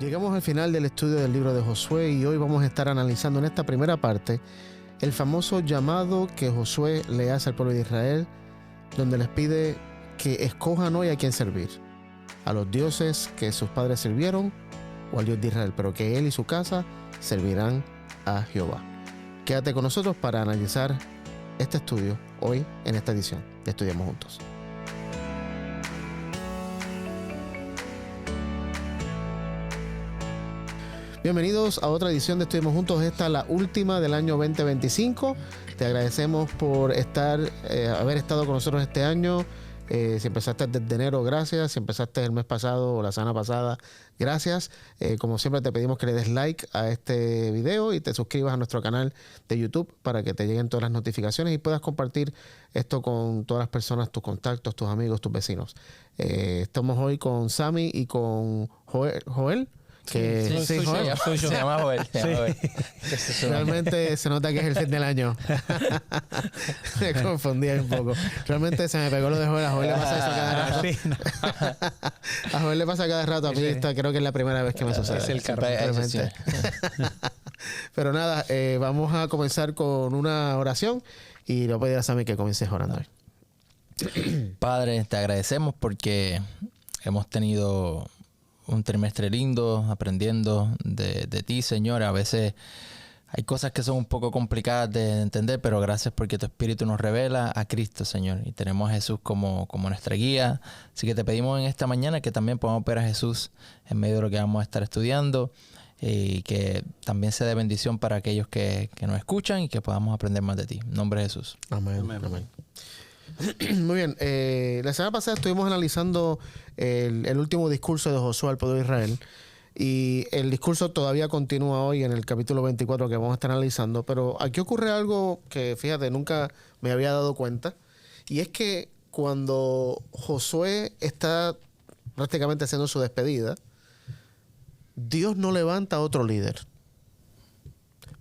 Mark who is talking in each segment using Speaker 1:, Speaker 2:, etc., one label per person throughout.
Speaker 1: Llegamos al final del estudio del libro de Josué y hoy vamos a estar analizando en esta primera parte el famoso llamado que Josué le hace al pueblo de Israel, donde les pide que escojan hoy a quién servir, a los dioses que sus padres sirvieron o al Dios de Israel, pero que él y su casa servirán a Jehová. Quédate con nosotros para analizar este estudio hoy en esta edición de Estudiamos Juntos. Bienvenidos a otra edición de Estudiamos Juntos. Esta es la última del año 2025. Te agradecemos por haber estado con nosotros este año. Si empezaste desde enero, gracias. Si empezaste el mes pasado o la semana pasada, gracias. Como siempre te pedimos que le des like a este video y te suscribas a nuestro canal de YouTube para que te lleguen todas las notificaciones y puedas compartir esto con todas las personas, tus contactos, tus amigos, tus vecinos. Estamos hoy con Sammy y con Joel. Que
Speaker 2: sí,
Speaker 1: Joel.
Speaker 2: Se llama Joel.
Speaker 1: Realmente se nota que es el fin del año. Me confundí un poco. Realmente se me pegó lo de Joel. A Joel le pasa eso cada rato.
Speaker 3: Sí, no.
Speaker 1: A Joel le pasa cada rato. A mí creo que es la primera vez que me sucede.
Speaker 3: Es el carro.
Speaker 1: Realmente. Pero nada, vamos a comenzar con una oración y le voy a pedir a Sammy que comiences orando hoy.
Speaker 2: Padre, te agradecemos porque hemos tenido un trimestre lindo, aprendiendo de ti, Señor. A veces hay cosas que son un poco complicadas de entender, pero gracias porque tu Espíritu nos revela a Cristo, Señor. Y tenemos a Jesús como nuestra guía. Así que te pedimos en esta mañana que también podamos ver a Jesús en medio de lo que vamos a estar estudiando y que también sea de bendición para aquellos que nos escuchan y que podamos aprender más de ti. En nombre de Jesús.
Speaker 1: Amén. Muy bien, la semana pasada estuvimos analizando el último discurso de Josué al pueblo de Israel y el discurso todavía continúa hoy en el capítulo 24 que vamos a estar analizando, pero aquí ocurre algo que, fíjate, nunca me había dado cuenta, y es que cuando Josué está prácticamente haciendo su despedida, Dios no levanta a otro líder.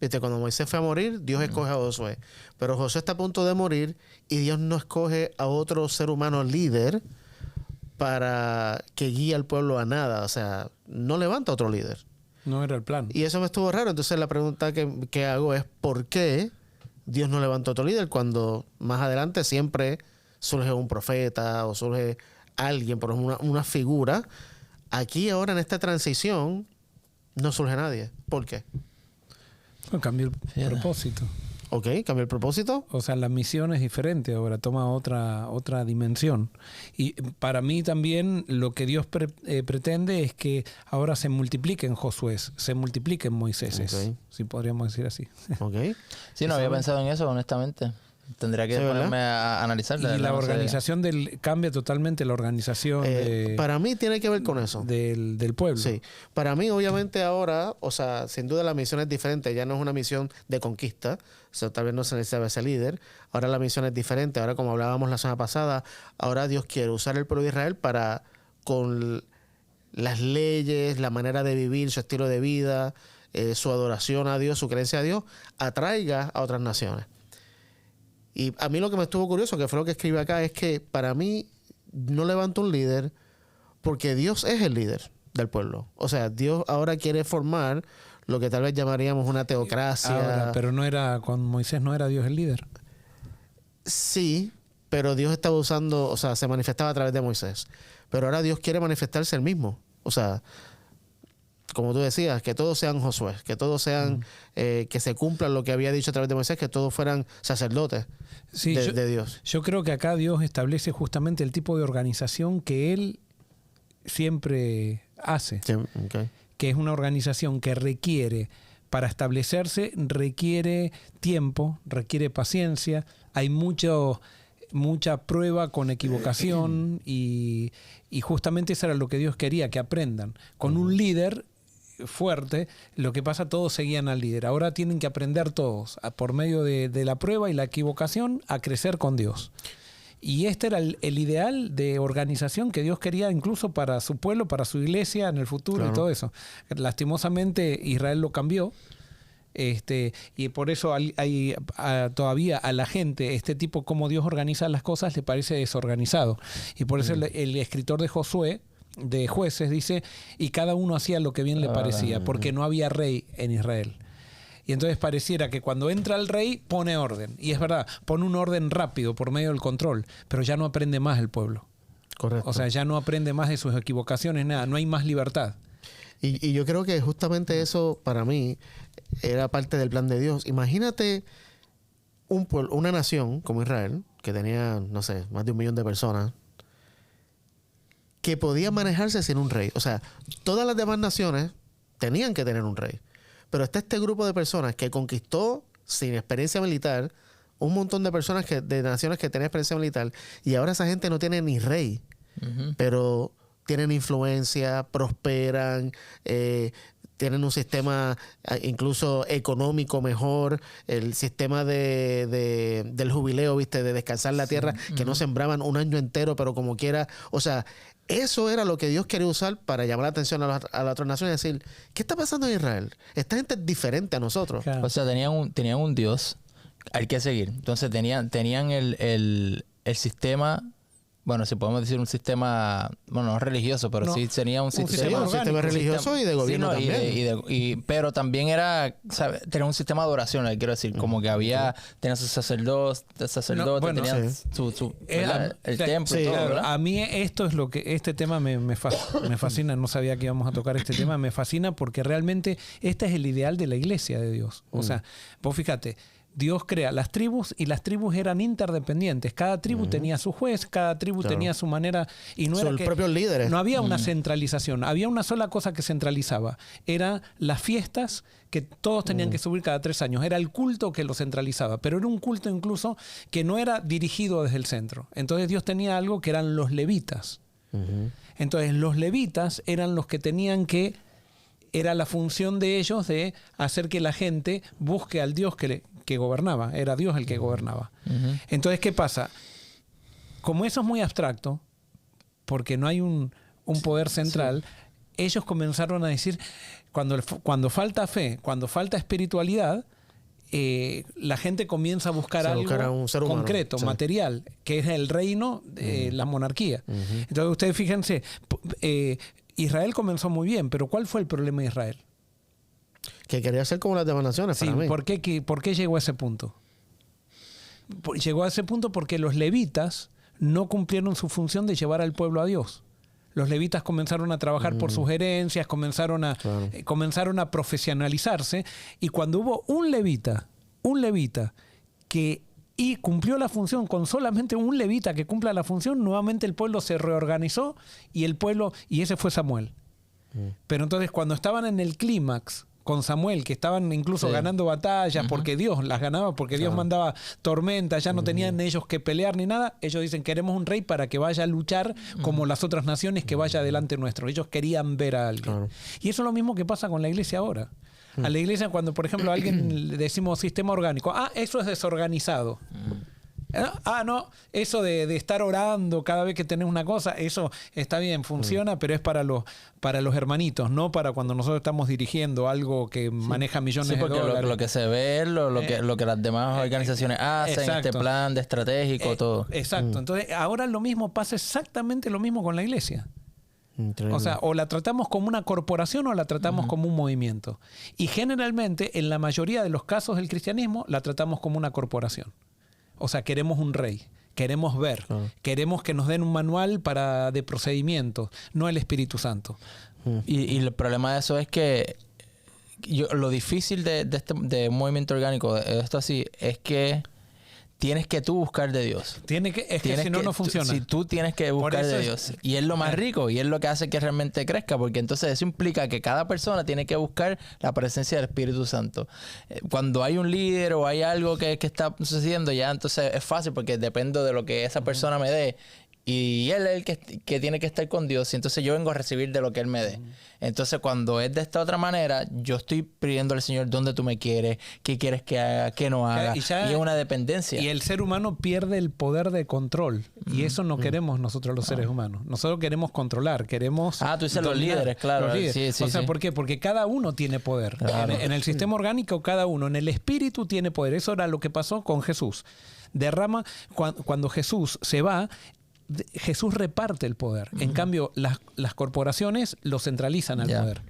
Speaker 1: Viste, cuando Moisés fue a morir, Dios escoge a Josué. Pero Josué está a punto de morir y Dios no escoge a otro ser humano líder para que guíe al pueblo a nada. O sea, no levanta a otro líder.
Speaker 3: No era el plan.
Speaker 1: Y eso me estuvo raro. Entonces la pregunta que hago es ¿por qué Dios no levanta a otro líder cuando más adelante siempre surge un profeta o surge alguien, por ejemplo, una figura? Aquí ahora en esta transición no surge nadie. ¿Por qué?
Speaker 3: Cambió el propósito.
Speaker 1: Ok, cambió el propósito.
Speaker 3: O sea, la misión es diferente, ahora toma otra dimensión. Y para mí también lo que Dios pretende es que ahora se multipliquen Josué, se multipliquen Moisés,
Speaker 1: Okay.
Speaker 3: si podríamos decir así.
Speaker 1: Ok.
Speaker 2: Sí, no había pensado en eso, honestamente. Tendría que ponerme a analizarla.
Speaker 3: Y la organización cambia totalmente la organización
Speaker 1: para mí tiene que ver con eso.
Speaker 3: Del pueblo.
Speaker 1: Sí. Para mí, obviamente, ahora, o sea, sin duda la misión es diferente. Ya no es una misión de conquista. O sea, tal vez no se necesita ese líder. Ahora la misión es diferente. Ahora, como hablábamos la semana pasada, ahora Dios quiere usar el pueblo de Israel para, con las leyes, la manera de vivir, su estilo de vida, su adoración a Dios, su creencia a Dios, atraiga a otras naciones. Y a mí lo que me estuvo curioso, que fue lo que escribí acá, es que para mí no levanta un líder porque Dios es el líder del pueblo. O sea, Dios ahora quiere formar lo que tal vez llamaríamos una teocracia.
Speaker 3: Ahora, pero no era, con Moisés no era Dios el líder.
Speaker 1: Sí, pero Dios estaba usando, o sea, se manifestaba a través de Moisés. Pero ahora Dios quiere manifestarse él mismo. O sea, como tú decías, que todos sean Josué, que todos sean, que se cumplan lo que había dicho a través de Moisés, que todos fueran sacerdotes de Dios.
Speaker 3: Yo creo que acá Dios establece justamente el tipo de organización que Él siempre hace.
Speaker 1: Sí, okay.
Speaker 3: Que es una organización que requiere, para establecerse, requiere tiempo, requiere paciencia, hay mucha prueba con equivocación y justamente eso era lo que Dios quería, que aprendan. Con un líder fuerte, lo que pasa, todos seguían al líder. Ahora tienen que aprender todos, por medio de la prueba y la equivocación, a crecer con Dios. Y este era el ideal de organización que Dios quería incluso para su pueblo, para su iglesia en el futuro. Claro. Y todo eso. Lastimosamente Israel lo cambió. Y por eso hay todavía a la gente este tipo como Dios organiza las cosas le parece desorganizado, y por eso el escritor de Josué de Jueces, dice, y cada uno hacía lo que bien le parecía, porque no había rey en Israel. Y entonces pareciera que cuando entra el rey pone orden. Y es verdad, pone un orden rápido por medio del control, pero ya no aprende más el pueblo.
Speaker 1: Correcto.
Speaker 3: O sea, ya no aprende más de sus equivocaciones, nada, no hay más libertad.
Speaker 1: Y yo creo que justamente eso, para mí, era parte del plan de Dios. Imagínate una nación como Israel, que tenía, no sé, más de 1 millón de personas, que podía manejarse sin un rey. O sea, todas las demás naciones tenían que tener un rey. Pero está este grupo de personas que conquistó sin experiencia militar un montón de personas de naciones que tenían experiencia militar, y ahora esa gente no tiene ni rey, pero tienen influencia, prosperan, tienen un sistema incluso económico mejor, el sistema del jubileo, ¿viste? De descansar la tierra, que no sembraban un año entero, pero como quiera. O sea, eso era lo que Dios quería usar para llamar la atención a las otras naciones y decir, ¿qué está pasando en Israel? Esta gente es diferente a nosotros.
Speaker 3: Claro.
Speaker 2: O sea, tenían un Dios al que seguir. Entonces tenían el sistema, bueno, si podemos decir un sistema, bueno, no religioso, pero
Speaker 3: No,
Speaker 2: sí tenía un sistema
Speaker 1: religioso y de gobierno también.
Speaker 2: pero también era, ¿sabes? Tenía un sistema de adoración, quiero decir, como que tenían sus sacerdotes,
Speaker 3: bueno,
Speaker 2: tenían
Speaker 1: sí.
Speaker 2: el templo y todo,
Speaker 3: claro,
Speaker 2: ¿verdad?
Speaker 3: a mí esto es lo que este tema me fascina. No sabía que íbamos a tocar este tema. Me fascina porque realmente este es el ideal de la iglesia de Dios. O sea, vos fíjate, Dios crea las tribus y las tribus eran interdependientes. Cada tribu tenía su juez, cada tribu tenía su manera, y no era
Speaker 1: Son
Speaker 3: que
Speaker 1: propios líderes.
Speaker 3: no había una centralización. Había una sola cosa que centralizaba. Eran las fiestas que todos tenían que subir cada 3 años. Era el culto que lo centralizaba, pero era un culto incluso que no era dirigido desde el centro. Entonces Dios tenía algo que eran los levitas. Entonces los levitas eran los que tenían que, era la función de ellos de hacer que la gente busque al Dios que gobernaba. Era Dios el que gobernaba. Entonces, ¿qué pasa? Como eso es muy abstracto, porque no hay un poder central, ellos comenzaron a decir, cuando falta fe, cuando falta espiritualidad, la gente comienza a buscar algo
Speaker 1: a un ser humano,
Speaker 3: concreto, material, que es el reino, la monarquía. Entonces, ustedes fíjense, Israel comenzó muy bien, pero ¿cuál fue el problema de Israel?
Speaker 1: Que quería ser como las demás naciones,
Speaker 3: Sí,
Speaker 1: para mí.
Speaker 3: ¿por qué llegó a ese punto? Llegó a ese punto porque los levitas no cumplieron su función de llevar al pueblo a Dios. Los levitas comenzaron a trabajar por sus herencias, comenzaron a profesionalizarse, y cuando hubo un levita que cumplió la función, con solamente un levita que cumpla la función, nuevamente el pueblo se reorganizó y ese fue Samuel. Pero entonces cuando estaban en el clímax con Samuel, que estaban incluso ganando batallas porque Dios las ganaba, porque Dios mandaba tormentas, ya no tenían ellos que pelear ni nada, ellos dicen, queremos un rey para que vaya a luchar como las otras naciones, que vaya delante nuestro. Ellos querían ver a alguien. Y eso es lo mismo que pasa con la iglesia ahora. A la iglesia, cuando por ejemplo a alguien le decimos sistema orgánico, eso es desorganizado. No, eso de estar orando cada vez que tenés una cosa, eso está bien, funciona, pero es para los hermanitos, no para cuando nosotros estamos dirigiendo algo que maneja millones de dólares.
Speaker 2: Lo que se ve, lo que las demás organizaciones hacen,
Speaker 3: exacto.
Speaker 2: este plan de estratégico, todo.
Speaker 3: Exacto. Entonces, ahora lo mismo pasa exactamente lo mismo con la iglesia.
Speaker 1: Increíble.
Speaker 3: O sea, o la tratamos como una corporación o la tratamos como un movimiento. Y generalmente, en la mayoría de los casos del cristianismo, la tratamos como una corporación. O sea, queremos un rey, queremos ver, queremos que nos den un manual de procedimientos, no el Espíritu Santo.
Speaker 2: Y el problema de eso es que lo difícil de un movimiento orgánico, de esto así, es que tienes que tú buscar de Dios.
Speaker 3: Que si no funciona.
Speaker 2: Si tú tienes que buscar de Dios. Y es lo más rico y es lo que hace que realmente crezca, porque entonces eso implica que cada persona tiene que buscar la presencia del Espíritu Santo. Cuando hay un líder o hay algo que está sucediendo, ya entonces es fácil porque dependo de lo que esa persona me dé. Y él es el que tiene que estar con Dios. Y entonces yo vengo a recibir de lo que él me dé. Entonces cuando es de esta otra manera, yo estoy pidiendo al Señor dónde tú me quieres, qué quieres que haga, qué no haga. Y es una dependencia.
Speaker 3: Y el ser humano pierde el poder de control. Y eso no queremos nosotros los seres humanos. Nosotros queremos controlar, queremos...
Speaker 2: Tú dices los líderes, claro.
Speaker 3: Los líderes.
Speaker 2: Sí,
Speaker 3: o sea, ¿por qué? Porque cada uno tiene poder. Claro. En el sistema orgánico, cada uno. En el espíritu tiene poder. Eso era lo que pasó con Jesús. Cuando Jesús se va... Jesús reparte el poder. En cambio, las corporaciones lo centralizan al poder.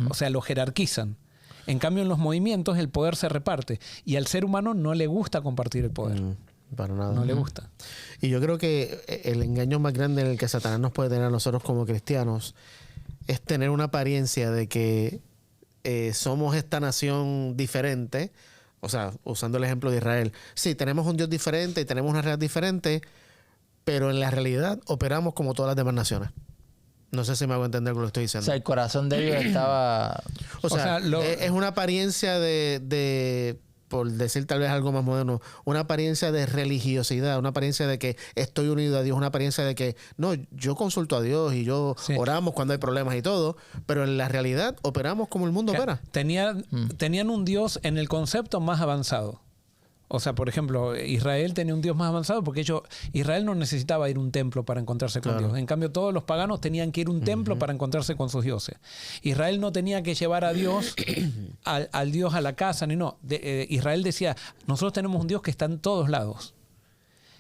Speaker 3: O sea, lo jerarquizan. En cambio, en los movimientos el poder se reparte. Y al ser humano no le gusta compartir el poder.
Speaker 1: Para nada.
Speaker 3: No le gusta.
Speaker 1: Y yo creo que el engaño más grande en el que Satanás nos puede tener a nosotros como cristianos es tener una apariencia de que somos esta nación diferente. O sea, usando el ejemplo de Israel. Sí, tenemos un Dios diferente y tenemos una realidad diferente, pero en la realidad operamos como todas las demás naciones. No sé si me hago entender lo que estoy diciendo.
Speaker 2: O sea, el corazón de ellos estaba...
Speaker 1: O sea, es una apariencia de, por decir tal vez algo más moderno, una apariencia de religiosidad, una apariencia de que estoy unido a Dios, una apariencia de que, no, yo consulto a Dios y yo oramos cuando hay problemas y todo, pero en la realidad operamos como el mundo opera.
Speaker 3: Tenían un Dios en el concepto más avanzado. O sea, por ejemplo, Israel tenía un Dios más avanzado porque Israel no necesitaba ir a un templo para encontrarse con Dios. En cambio, todos los paganos tenían que ir a un templo para encontrarse con sus dioses. Israel no tenía que llevar a Dios, al Dios a la casa, ni no. Israel decía, nosotros tenemos un Dios que está en todos lados.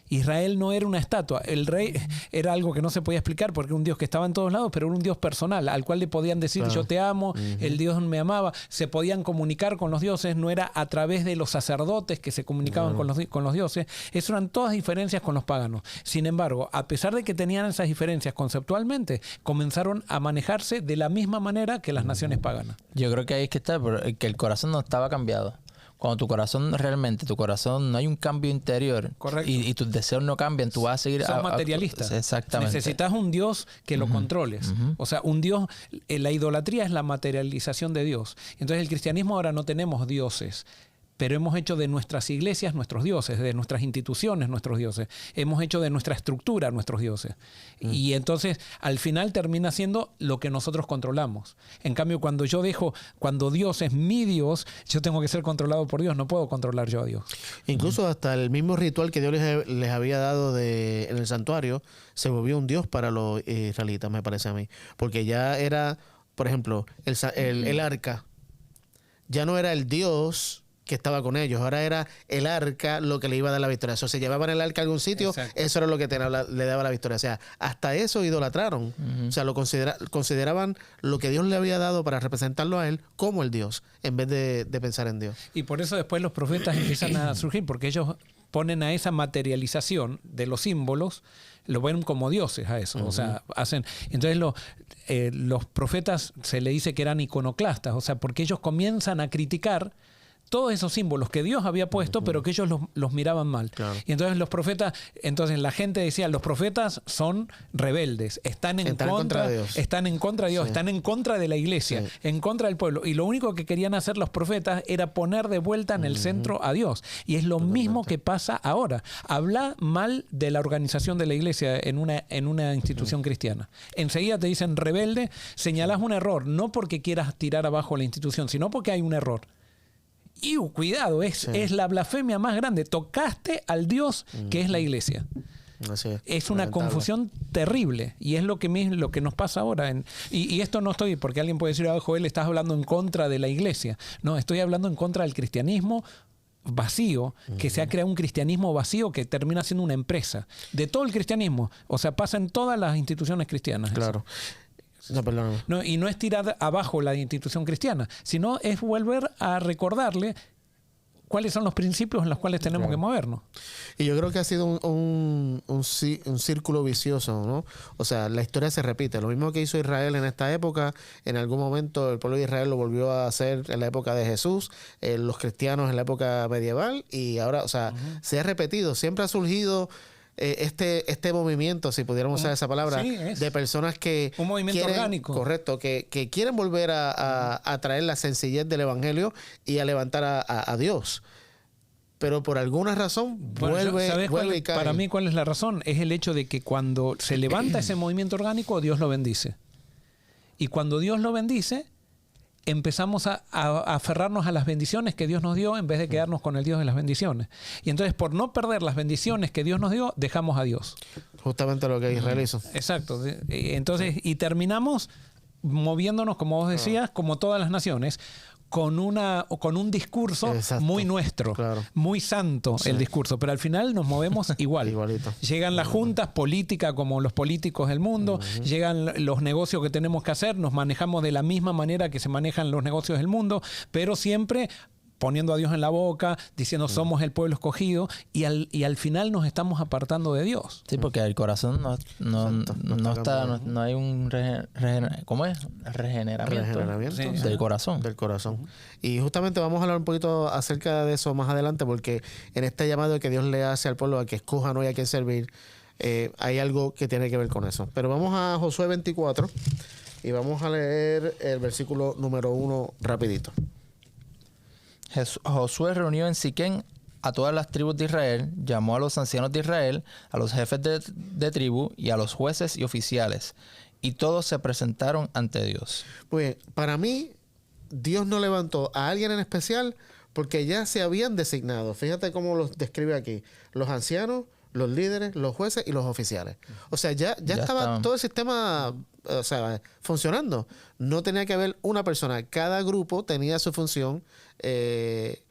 Speaker 3: Israel no era una estatua. El rey era algo que no se podía explicar porque era un Dios que estaba en todos lados, pero era un Dios personal al cual le podían decir yo te amo, el Dios me amaba. Se podían comunicar con los dioses, no era a través de los sacerdotes que se comunicaban con los dioses. Esas eran todas diferencias con los paganos. Sin embargo, a pesar de que tenían esas diferencias conceptualmente, comenzaron a manejarse de la misma manera que las naciones paganas.
Speaker 2: Yo creo que ahí es que está, que el corazón no estaba cambiado. Cuando tu corazón no hay un cambio interior.
Speaker 3: Correcto.
Speaker 2: Y tus deseos no cambian, tú vas a seguir...
Speaker 3: Son materialistas.
Speaker 2: Exactamente.
Speaker 3: Necesitas un Dios que lo controles. O sea, un Dios... La idolatría es la materialización de Dios. Entonces el cristianismo ahora no tenemos dioses, pero hemos hecho de nuestras iglesias nuestros dioses, de nuestras instituciones nuestros dioses. Hemos hecho de nuestra estructura nuestros dioses. Y entonces, al final termina siendo lo que nosotros controlamos. En cambio, cuando Dios es mi Dios, yo tengo que ser controlado por Dios, no puedo controlar yo a Dios.
Speaker 1: Incluso hasta el mismo ritual que Dios les había dado en el santuario, se volvió un Dios para los israelitas, me parece a mí. Porque ya era, por ejemplo, el arca. Ya no era el Dios que estaba con ellos. Ahora era el arca lo que le iba a dar la victoria. O sea, se llevaban el arca a algún sitio, eso era lo que le daba la victoria. O sea, hasta eso idolatraron. O sea, consideraban lo que Dios le había dado para representarlo a él como el Dios, en vez de pensar en Dios.
Speaker 3: Y por eso después los profetas empiezan a surgir, porque ellos ponen a esa materialización de los símbolos, lo ven como dioses a eso. O sea, hacen... Entonces los profetas se le dice que eran iconoclastas, o sea, porque ellos comienzan a criticar todos esos símbolos que Dios había puesto, pero que ellos los miraban mal. Claro. Y entonces la gente decía, los profetas son rebeldes, están en contra de Dios, están en contra de la iglesia, en contra del pueblo. Y lo único que querían hacer los profetas era poner de vuelta en el centro a Dios. Y es lo mismo que pasa ahora. Habla mal de la organización de la iglesia en una institución cristiana. Enseguida te dicen rebelde, señalas un error, no porque quieras tirar abajo la institución, sino porque hay un error. Y cuidado, es la blasfemia más grande. Tocaste al Dios que es la iglesia.
Speaker 1: Así
Speaker 3: es una confusión terrible. Y es lo que nos pasa ahora. Y esto no estoy, porque alguien puede decir, Joel, estás hablando en contra de la iglesia. No, estoy hablando en contra del cristianismo vacío, que se ha creado un cristianismo vacío que termina siendo una empresa. De todo el cristianismo. O sea, pasa en todas las instituciones cristianas.
Speaker 1: Claro. No, perdón.
Speaker 3: No, y no es tirar abajo la institución cristiana, sino es volver a recordarle cuáles son los principios en los cuales tenemos que movernos.
Speaker 1: Y yo creo que ha sido un círculo vicioso, ¿no? O sea, la historia se repite. Lo mismo que hizo Israel en esta época, en algún momento el pueblo de Israel lo volvió a hacer en la época de Jesús, los cristianos en la época medieval, y ahora, o sea, se ha repetido. Siempre ha surgido este movimiento, si pudiéramos usar esa palabra, de personas que
Speaker 3: un movimiento orgánico.
Speaker 1: Correcto, que quieren volver a traer la sencillez del evangelio y a levantar a Dios. Pero por alguna razón vuelve y cae.
Speaker 3: Para mí, ¿cuál es la razón? Es el hecho de que cuando se levanta ese movimiento orgánico, Dios lo bendice. Y cuando Dios lo bendice, empezamos a aferrarnos a las bendiciones que Dios nos dio en vez de quedarnos con el Dios de las bendiciones. Y entonces, por no perder las bendiciones que Dios nos dio, dejamos a Dios.
Speaker 1: Justamente lo que Israel hizo.
Speaker 3: Exacto. Entonces, y terminamos moviéndonos, como vos decías, como todas las naciones, con un discurso
Speaker 1: Exacto.
Speaker 3: muy nuestro,
Speaker 1: Claro.
Speaker 3: muy santo el discurso, pero al final nos movemos igual.
Speaker 1: Igualito.
Speaker 3: Llegan las juntas políticas como los políticos del mundo, llegan los negocios que tenemos que hacer, nos manejamos de la misma manera que se manejan los negocios del mundo, pero siempre poniendo a Dios en la boca, diciendo somos el pueblo escogido, y al final nos estamos apartando de Dios.
Speaker 2: Sí, porque el corazón no hay un ¿cómo es? Regeneramiento del corazón.
Speaker 1: Del corazón. Y justamente vamos a hablar un poquito acerca de eso más adelante, porque en este llamado que Dios le hace al pueblo a que escojan hoy a quién servir, hay algo que tiene que ver con eso. Pero vamos a Josué 24 y vamos a leer el versículo número 1 rapidito.
Speaker 2: Josué reunió en Siquem a todas las tribus de Israel, llamó a los ancianos de Israel, a los jefes de tribu y a los jueces y oficiales, y todos se presentaron ante Dios.
Speaker 1: Pues para mí, Dios no levantó a alguien en especial porque ya se habían designado. Fíjate cómo los describe aquí. Los ancianos, los líderes, los jueces y los oficiales. O sea, ya estaba
Speaker 2: estaban.
Speaker 1: todo el sistema funcionando. No tenía que haber una persona. Cada grupo tenía su función, que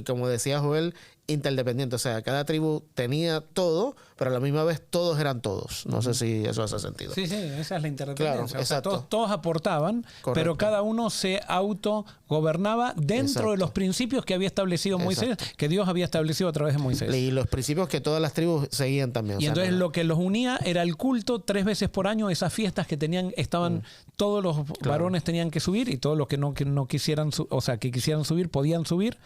Speaker 1: como decía Joel, interdependiente. O sea, cada tribu tenía todo, pero a la misma vez todos eran todos. No sé si eso hace sentido.
Speaker 3: Sí, esa es la interdependencia.
Speaker 1: Claro,
Speaker 3: o sea,
Speaker 1: exacto.
Speaker 3: todos aportaban,
Speaker 1: Correcto.
Speaker 3: pero cada uno se autogobernaba dentro
Speaker 1: Exacto.
Speaker 3: de los principios que había establecido Moisés, que Dios había establecido a través de Moisés.
Speaker 1: Y los principios que todas las tribus seguían también.
Speaker 3: Y
Speaker 1: O sea,
Speaker 3: entonces
Speaker 1: no-
Speaker 3: lo que los unía era el culto 3 veces por año, esas fiestas que estaban, todos los varones tenían que subir y todos los que no quisieran, que quisieran subir, podían subir,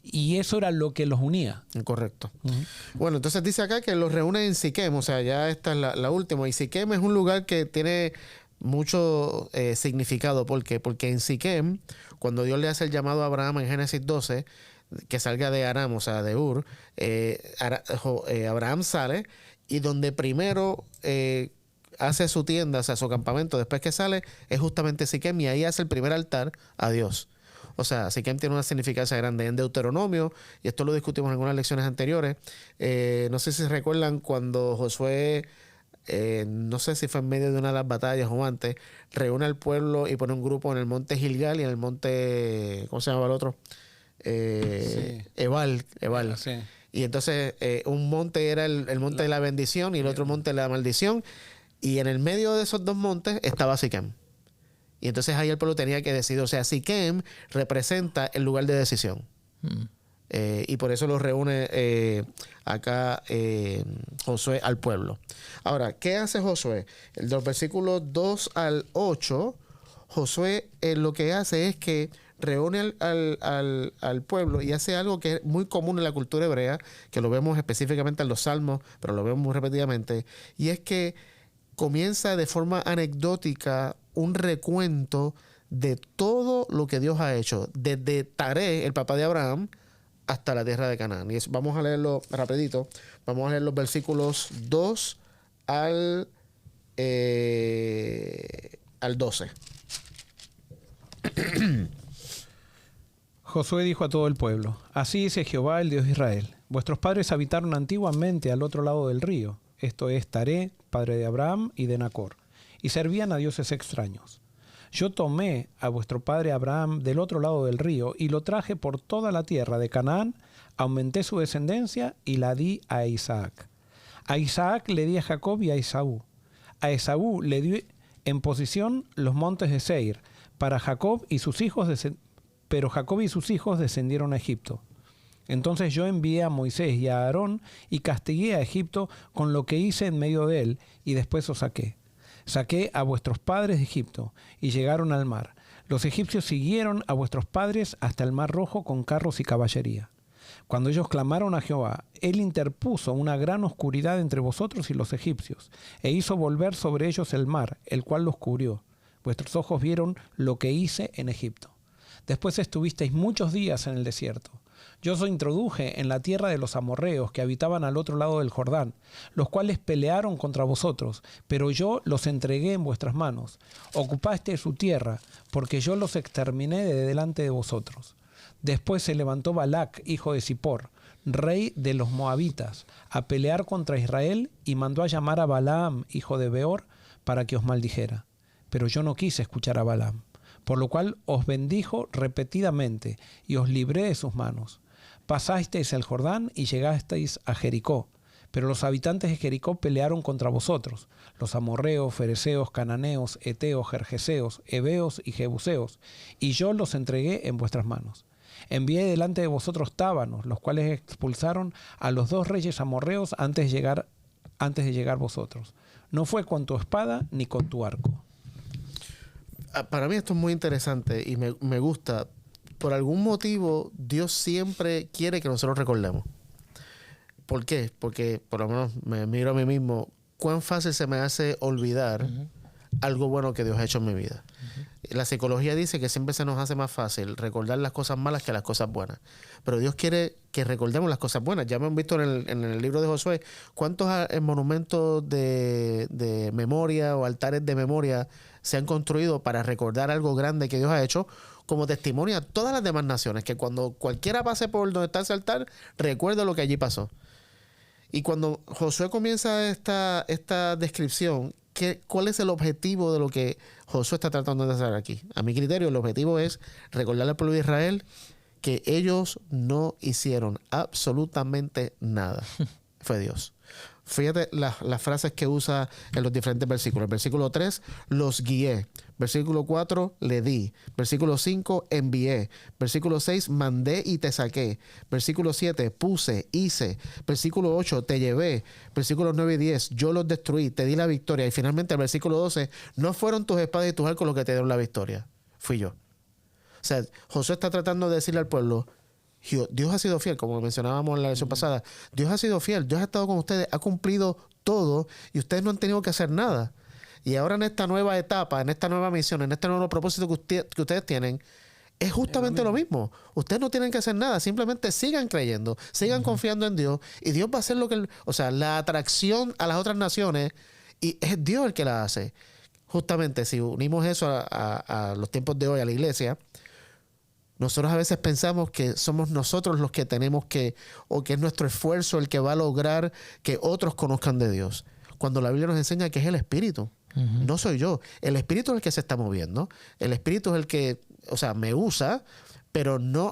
Speaker 3: y eso era lo que los unía.
Speaker 1: Correcto. Bueno, entonces dice acá que los reúne en Siquem, o sea, ya esta es la última. Y Siquem es un lugar que tiene mucho significado. ¿Por qué? Porque en Siquem, cuando Dios le hace el llamado a Abraham en Génesis 12, que salga de Aram, o sea, de Ur, Abraham sale y donde primero hace su tienda, o sea, su campamento, después que sale, es justamente Siquem y ahí hace el primer altar a Dios. O sea, Siquem tiene una significancia grande en Deuteronomio, y esto lo discutimos en algunas lecciones anteriores. No sé si recuerdan cuando Josué, no sé si fue en medio de una de las batallas o antes, reúne al pueblo y pone un grupo en el monte Gilgal y en el monte, ¿cómo se llamaba el otro? Ebal.
Speaker 3: Sí.
Speaker 1: Y entonces un monte era el monte de la bendición y el otro monte de la maldición. Y en el medio de esos dos montes estaba Siquem. Y entonces ahí el pueblo tenía que decidir. O sea, Siquem representa el lugar de decisión. Y por eso lo reúne acá Josué al pueblo. Ahora, ¿qué hace Josué? De los versículos 2 al 8, Josué lo que hace es que reúne al pueblo y hace algo que es muy común en la cultura hebrea, que lo vemos específicamente en los Salmos, pero lo vemos muy repetidamente, y es que comienza de forma anecdótica un recuento de todo lo que Dios ha hecho, desde Taré, el papá de Abraham, hasta la tierra de Canaán. Y vamos a leerlo rapidito. Vamos a leer los versículos 2 al 12.
Speaker 3: Josué dijo a todo el pueblo: Así dice Jehová, el Dios de Israel: Vuestros padres habitaron antiguamente al otro lado del río, esto es Taré, padre de Abraham y de Nacor, y servían a dioses extraños. Yo tomé a vuestro padre Abraham del otro lado del río y lo traje por toda la tierra de Canaán, aumenté su descendencia y la di a Isaac. A Isaac le di a Jacob y a Esaú. A Esaú le di en posición los montes de Seir, pero Jacob y sus hijos descendieron a Egipto. Entonces yo envié a Moisés y a Aarón y castigué a Egipto con lo que hice en medio de él, y después os saqué. Saqué a vuestros padres de Egipto y llegaron al mar. Los egipcios siguieron a vuestros padres hasta el mar Rojo con carros y caballería. Cuando ellos clamaron a Jehová, él interpuso una gran oscuridad entre vosotros y los egipcios, e hizo volver sobre ellos el mar, el cual los cubrió. Vuestros ojos vieron lo que hice en Egipto. Después estuvisteis muchos días en el desierto. Yo os introduje en la tierra de los amorreos que habitaban al otro lado del Jordán, los cuales pelearon contra vosotros, pero yo los entregué en vuestras manos. Ocupaste su tierra, porque yo los exterminé de delante de vosotros. Después se levantó Balac, hijo de Zippor, rey de los moabitas, a pelear contra Israel, y mandó a llamar a Balaam, hijo de Beor, para que os maldijera. Pero yo no quise escuchar a Balaam, por lo cual os bendijo repetidamente y os libré de sus manos. Pasasteis el Jordán y llegasteis a Jericó. Pero los habitantes de Jericó pelearon contra vosotros, los amorreos, fereceos, cananeos, eteos, gergeseos, heveos y jebuseos, y yo los entregué en vuestras manos. Envié delante de vosotros tábanos, los cuales expulsaron a los 2 reyes amorreos antes de llegar vosotros. No fue con tu espada ni con tu arco.
Speaker 1: Para mí esto es muy interesante y me gusta. Por algún motivo, Dios siempre quiere que nosotros recordemos. ¿Por qué? Porque por lo menos me miro a mí mismo, cuán fácil se me hace olvidar algo bueno que Dios ha hecho en mi vida. La psicología dice que siempre se nos hace más fácil recordar las cosas malas que las cosas buenas. Pero Dios quiere que recordemos las cosas buenas. Ya hemos visto en el libro de Josué cuántos monumentos de memoria o altares de memoria se han construido para recordar algo grande que Dios ha hecho, como testimonio a todas las demás naciones, que cuando cualquiera pase por donde está ese altar, recuerde lo que allí pasó. Y cuando Josué comienza esta descripción, ¿cuál es el objetivo de lo que Josué está tratando de hacer aquí? A mi criterio, el objetivo es recordarle al pueblo de Israel que ellos no hicieron absolutamente nada. Fue Dios. Fíjate las frases que usa en los diferentes versículos. Versículo 3, los guié. Versículo 4, le di. Versículo 5, envié. Versículo 6, mandé y te saqué. Versículo 7, puse, hice. Versículo 8, te llevé. Versículos 9 y 10, yo los destruí, te di la victoria. Y finalmente el versículo 12, no fueron tus espadas y tus arcos los que te dieron la victoria. Fui yo. O sea, Josué está tratando de decirle al pueblo, Dios ha sido fiel, como mencionábamos en la lección pasada. Dios ha sido fiel, Dios ha estado con ustedes, ha cumplido todo y ustedes no han tenido que hacer nada. Y ahora en esta nueva etapa, en esta nueva misión, en este nuevo propósito que ustedes tienen, es justamente lo mismo. Ustedes no tienen que hacer nada, simplemente sigan creyendo, sigan confiando en Dios y Dios va a hacer lo que... O sea, la atracción a las otras naciones, y es Dios el que la hace. Justamente, si unimos eso a los tiempos de hoy, a la iglesia... Nosotros a veces pensamos que somos nosotros los que tenemos que, o que es nuestro esfuerzo el que va a lograr que otros conozcan de Dios. Cuando la Biblia nos enseña que es el Espíritu. No soy yo. El Espíritu es el que se está moviendo. El Espíritu es el que, o sea, me usa, pero no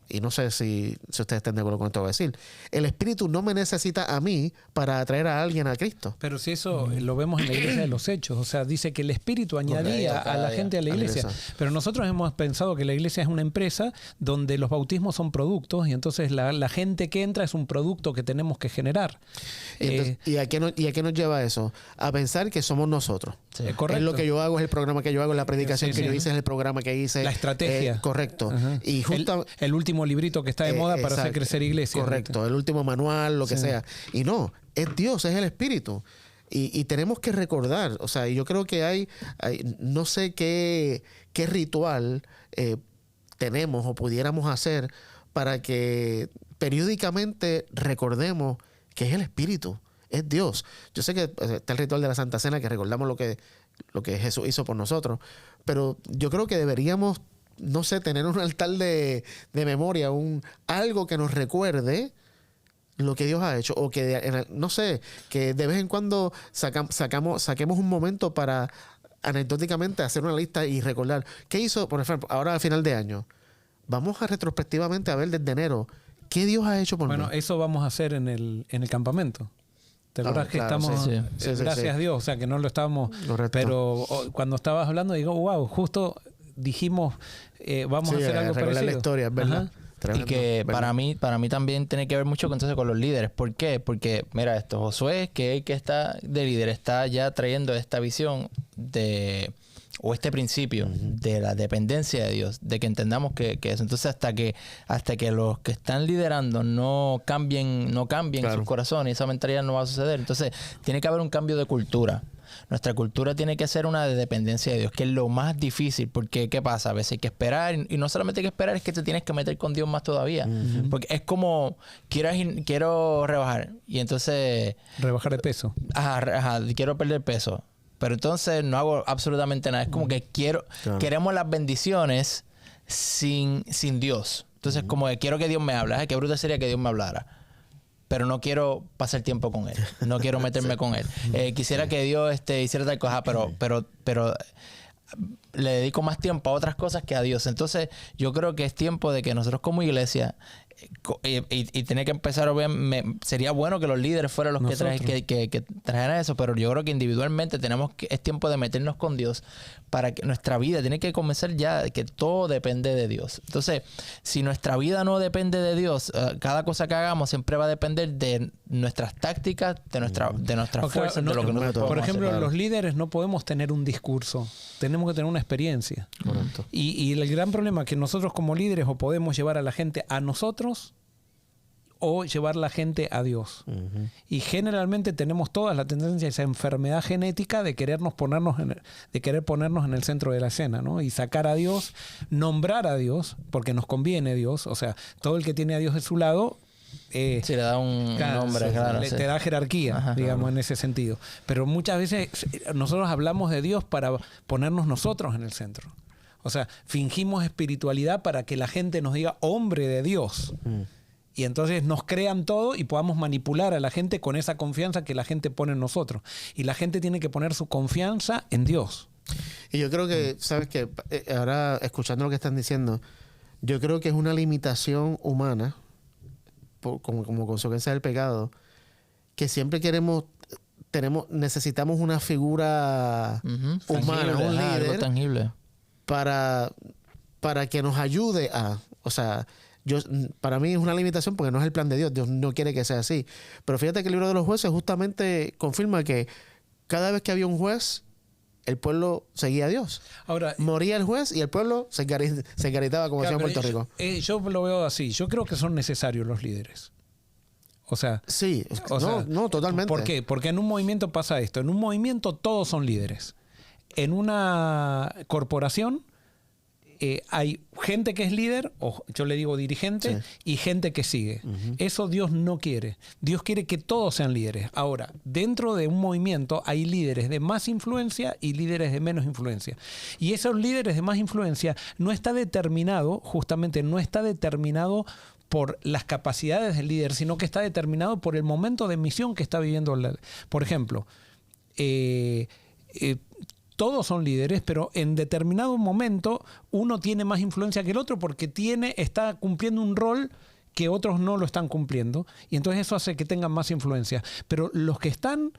Speaker 1: y no sé si ustedes están de acuerdo con esto que voy a decir. El Espíritu no me necesita a mí para atraer a alguien a Cristo.
Speaker 3: Pero si eso lo vemos en la iglesia de los Hechos, o sea, dice que el Espíritu añadía a la gente a la iglesia. Pero nosotros hemos pensado que la iglesia es una empresa donde los bautismos son productos y entonces la gente que entra es un producto que tenemos que generar.
Speaker 1: ¿Y a qué nos lleva eso? A pensar que somos nosotros.
Speaker 3: Sí. Correcto.
Speaker 1: Es lo que yo hago, es el programa que yo hago, la predicación que yo hice, es el programa que hice.
Speaker 3: La estrategia.
Speaker 1: Correcto.
Speaker 3: Ajá.
Speaker 1: Y
Speaker 3: el último librito que está de moda para hacer crecer iglesia.
Speaker 1: Correcto, el último manual, lo que sea. Y no, es Dios, es el Espíritu. Y tenemos que recordar, o sea, yo creo que hay no sé qué ritual tenemos o pudiéramos hacer para que periódicamente recordemos que es el Espíritu, es Dios. Yo sé que está el ritual de la Santa Cena, que recordamos lo que Jesús hizo por nosotros, pero yo creo que deberíamos, no sé, tener un altar de memoria, algo que nos recuerde lo que Dios ha hecho, o que, no sé, que de vez en cuando saquemos un momento para anecdóticamente hacer una lista y recordar qué hizo, por ejemplo, ahora al final de año. Vamos a retrospectivamente a ver desde enero qué Dios ha hecho por mí.
Speaker 3: Bueno, eso vamos a hacer en el campamento. ¿Te acuerdas que estamos?
Speaker 1: Sí,
Speaker 3: gracias a Dios, o sea, que no lo estábamos.
Speaker 1: Correcto.
Speaker 3: Pero cuando estabas hablando, digo, wow, justo dijimos, vamos a hacer algo parecido.
Speaker 1: La historia, ¿verdad?
Speaker 2: Y que para mí también tiene que ver mucho entonces con los líderes. ¿Por qué? Porque, mira esto, Josué, que está de líder, está ya trayendo esta visión o este principio de la dependencia de Dios, de que entendamos que eso. Entonces, hasta que los que están liderando no cambien sus corazones, esa mentalidad no va a suceder. Entonces, tiene que haber un cambio de cultura. Nuestra cultura tiene que ser una de dependencia de Dios, que es lo más difícil, porque ¿qué pasa? A veces hay que esperar, y no solamente hay que esperar, es que te tienes que meter con Dios más todavía. Porque es como, quiero rebajar, y entonces...
Speaker 3: Rebajar de peso.
Speaker 2: Quiero perder peso, pero entonces no hago absolutamente nada. Es como que queremos las bendiciones sin Dios. Entonces como que quiero que Dios me hable. Qué bruto sería que Dios me hablara, pero no quiero pasar tiempo con él, no quiero meterme con él. Quisiera que Dios hiciera tal cosa, pero le dedico más tiempo a otras cosas que a Dios. Entonces, yo creo que es tiempo de que nosotros como iglesia y tiene que empezar, obviamente, sería bueno que los líderes fueran los que trajeran eso, pero yo creo que individualmente es tiempo de meternos con Dios para que nuestra vida tiene que comenzar ya, que todo depende de Dios. Entonces, si nuestra vida no depende de Dios, cada cosa que hagamos siempre va a depender de nuestras tácticas, de nuestras fuerzas, de lo que nosotros podemos
Speaker 3: Por ejemplo,
Speaker 2: hacer.
Speaker 3: los líderes no podemos tener un discurso, tenemos que tener una experiencia.
Speaker 1: Correcto.
Speaker 3: Y el gran problema es que nosotros como líderes o podemos llevar a la gente a nosotros o llevar la gente a Dios. Y generalmente tenemos todas la tendencia, esa enfermedad genética de querer ponernos en el centro de la escena, ¿no? Y sacar a Dios, nombrar a Dios, porque nos conviene Dios. O sea, todo el que tiene a Dios de su lado
Speaker 2: Sí, le da un nombre, claro. Sí.
Speaker 3: Te da jerarquía,
Speaker 2: Ajá,
Speaker 3: digamos,
Speaker 2: claro.
Speaker 3: en ese sentido. Pero muchas veces nosotros hablamos de Dios para ponernos nosotros en el centro. O sea, fingimos espiritualidad para que la gente nos diga hombre de Dios. Y entonces nos crean todo y podamos manipular a la gente con esa confianza que la gente pone en nosotros. Y la gente tiene que poner su confianza en Dios.
Speaker 1: Y yo creo que, ¿sabes qué? Ahora, escuchando lo que están diciendo, yo creo que es una limitación humana, como consecuencia del pecado, que siempre necesitamos una figura humana,
Speaker 2: Tangible,
Speaker 1: un
Speaker 2: algo
Speaker 1: líder,
Speaker 2: tangible.
Speaker 1: para que nos ayude a... O sea, para mí es una limitación porque no es el plan de Dios. Dios no quiere que sea así. Pero fíjate que el libro de los jueces justamente confirma que cada vez que había un juez, el pueblo seguía a Dios.
Speaker 3: Ahora,
Speaker 1: moría el juez y el pueblo se encaritaba, como decía en Puerto Rico.
Speaker 3: Yo lo veo así. Yo creo que son necesarios los líderes. O sea...
Speaker 1: Sí, no, totalmente.
Speaker 3: ¿Por qué? Porque en un movimiento pasa esto. En un movimiento todos son líderes. En una corporación hay gente que es líder, o yo le digo dirigente,
Speaker 1: sí,
Speaker 3: y gente que sigue. Eso Dios no quiere. Dios quiere que todos sean líderes. Ahora, dentro de un movimiento hay líderes de más influencia y líderes de menos influencia. Y esos líderes de más influencia justamente no está determinado por las capacidades del líder, sino que está determinado por el momento de misión que está viviendo. Por ejemplo, todos son líderes, pero en determinado momento uno tiene más influencia que el otro porque está cumpliendo un rol que otros no lo están cumpliendo, y entonces eso hace que tengan más influencia. Pero los que están,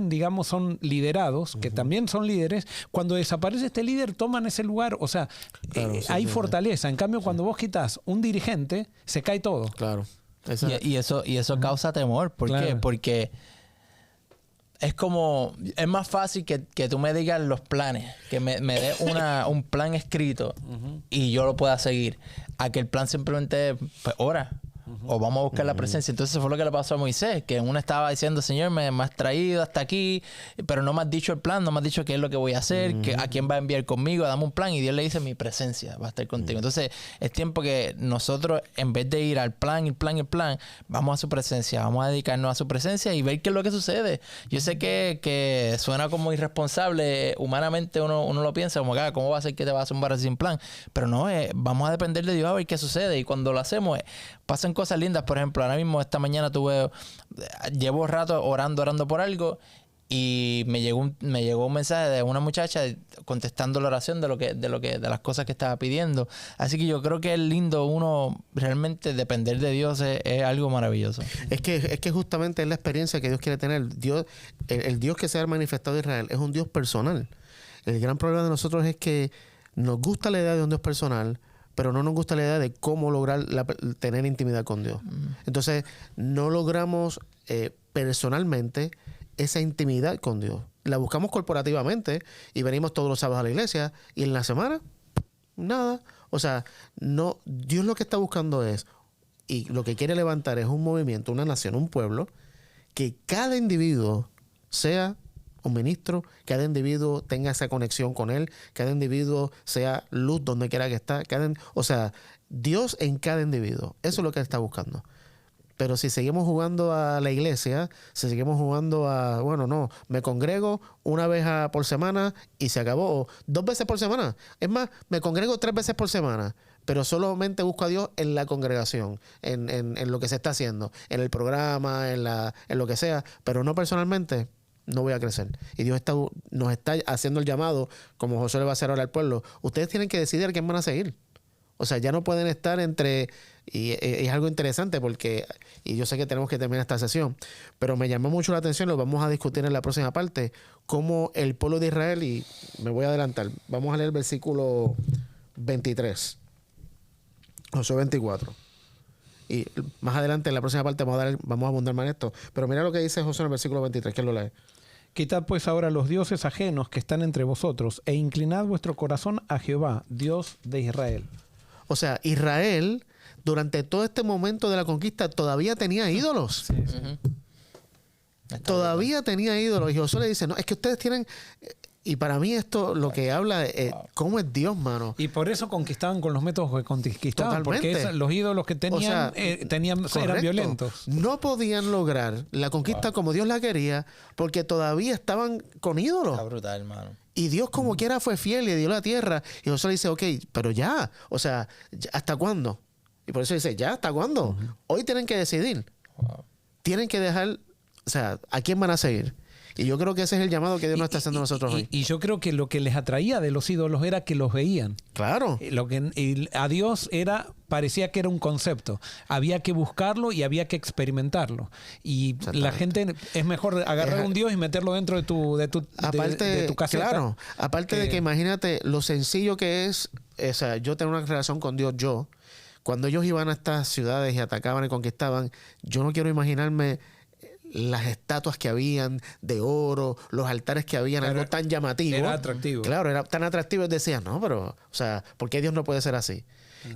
Speaker 3: digamos, son liderados, que también son líderes, cuando desaparece este líder toman ese lugar. O sea, claro, hay fortaleza. En cambio, cuando vos quitas un dirigente, se cae todo.
Speaker 1: Claro.
Speaker 2: Y eso causa temor. ¿Por qué? Porque es más fácil que tú me digas los planes, que me des un plan escrito y yo lo pueda seguir, a que el plan simplemente, pues, ora. O vamos a buscar la presencia. Entonces eso fue lo que le pasó a Moisés, que uno estaba diciendo, Señor, me has traído hasta aquí, pero no me has dicho el plan, no me has dicho qué es lo que voy a hacer, a quién va a enviar conmigo, dame un plan. Y Dios le dice, mi presencia va a estar contigo. Entonces es tiempo que nosotros, en vez de ir al plan, vamos a su presencia, vamos a dedicarnos a su presencia y ver qué es lo que sucede. Yo sé que suena como irresponsable, humanamente uno lo piensa, como que, ¿cómo va a ser que te vas a zumbar sin plan? Pero no, vamos a depender de Dios a ver qué sucede. Y cuando lo hacemos, pasan cosas lindas. Por ejemplo, ahora mismo esta mañana llevo rato orando por algo y me llegó un mensaje de una muchacha contestando la oración de las cosas que estaba pidiendo. Así que yo creo que es lindo uno realmente depender de Dios, es algo maravilloso.
Speaker 1: Es que justamente es la experiencia que Dios quiere tener. Dios, el Dios que se ha manifestado en Israel es un Dios personal. El gran problema de nosotros es que nos gusta la idea de un Dios personal, pero no nos gusta la idea de cómo lograr tener intimidad con Dios. Entonces, no logramos personalmente esa intimidad con Dios. La buscamos corporativamente y venimos todos los sábados a la iglesia y en la semana, nada. O sea, no, Dios lo que está buscando es, y lo que quiere levantar es un movimiento, una nación, un pueblo, que cada individuo sea un ministro, cada individuo tenga esa conexión con él, cada individuo sea luz donde quiera que está, o sea, Dios en cada individuo. Eso es lo que él está buscando. Pero si seguimos jugando a la iglesia, si seguimos jugando a, me congrego una vez por semana y se acabó, o 2 veces por semana. Es más, me congrego 3 veces por semana, pero solamente busco a Dios en la congregación, en lo que se está haciendo, en el programa, en lo que sea, pero no personalmente. no voy a crecer. Y Dios nos está haciendo el llamado, como Josué le va a hacer ahora al pueblo. Ustedes tienen que decidir a quién van a seguir. O sea, ya no pueden estar entre... Y es algo interesante porque... Y yo sé que tenemos que terminar esta sesión, pero me llamó mucho la atención, lo vamos a discutir en la próxima parte, cómo el pueblo de Israel, y me voy a adelantar, vamos a leer el versículo 23, Josué 24. Y más adelante en la próxima parte vamos a abundar más en esto. Pero mira lo que dice Josué en el versículo 23, que lo lee.
Speaker 3: Quitad pues ahora los dioses ajenos que están entre vosotros e inclinad vuestro corazón a Jehová, Dios de Israel.
Speaker 1: O sea, Israel, durante todo este momento de la conquista, todavía tenía ídolos.
Speaker 3: Sí, sí.
Speaker 1: Todavía tenía ídolos. Y Josué le dice, no, es que ustedes tienen... Y para mí esto lo que habla es cómo es Dios, mano.
Speaker 3: Y por eso conquistaban con los métodos que conquistaban.
Speaker 1: Totalmente.
Speaker 3: Porque los ídolos que tenían,
Speaker 1: O sea,
Speaker 3: eran
Speaker 1: correcto.
Speaker 3: violentos.
Speaker 1: No podían lograr la conquista como Dios la quería porque todavía estaban con ídolos.
Speaker 2: Está brutal, hermano.
Speaker 1: Y Dios como quiera fue fiel y dio la tierra. Y Josué le dice, ok, pero ya. O sea, ¿hasta cuándo? Y por eso dice, ¿ya? ¿Hasta cuándo? Hoy tienen que decidir.
Speaker 2: Wow.
Speaker 1: Tienen que dejar, o sea, ¿a quién van a seguir? Y yo creo que ese es el llamado que Dios nos está haciendo a nosotros hoy.
Speaker 3: Y yo creo que lo que les atraía de los ídolos era que los veían.
Speaker 1: Claro.
Speaker 3: A Dios parecía que era un concepto. Había que buscarlo y había que experimentarlo. Y la gente es mejor agarrar un Dios y meterlo dentro de tu caseta.
Speaker 1: Claro, aparte de que imagínate lo sencillo que es, o sea, yo tengo una relación con Dios, cuando ellos iban a estas ciudades y atacaban y conquistaban, yo no quiero imaginarme las estatuas que habían de oro, los altares que habían, algo tan llamativo.
Speaker 3: Era atractivo.
Speaker 1: Claro, era tan atractivo. Y decían, no, pero, o sea, ¿por qué Dios no puede ser así?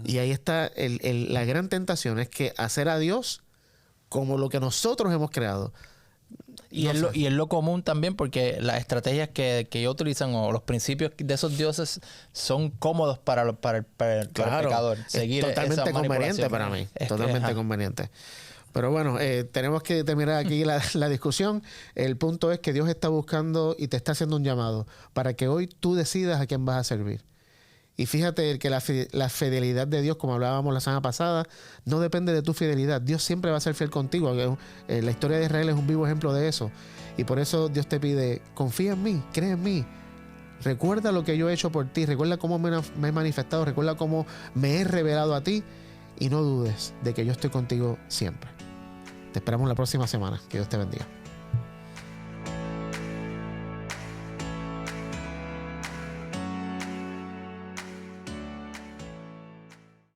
Speaker 1: Y ahí está la gran tentación, es que hacer a Dios como lo que nosotros hemos creado.
Speaker 2: Y es lo común también porque las estrategias que ellos utilizan o los principios de esos dioses son cómodos para el pecador. Seguir
Speaker 1: es totalmente
Speaker 2: esa
Speaker 1: conveniente
Speaker 2: manipulación.
Speaker 1: para mí.
Speaker 2: Es que,
Speaker 1: Totalmente
Speaker 2: ajá.
Speaker 1: conveniente. Pero bueno, tenemos que terminar aquí la discusión. El punto es que Dios está buscando y te está haciendo un llamado para que hoy tú decidas a quién vas a servir. Y fíjate que la fidelidad de Dios, como hablábamos la semana pasada, no depende de tu fidelidad. Dios siempre va a ser fiel contigo. La historia de Israel es un vivo ejemplo de eso. Y por eso Dios te pide, confía en mí, cree en mí. Recuerda lo que yo he hecho por ti. Recuerda cómo me he manifestado. Recuerda cómo me he revelado a ti. Y no dudes de que yo estoy contigo siempre. Te esperamos la próxima semana. Que Dios te bendiga.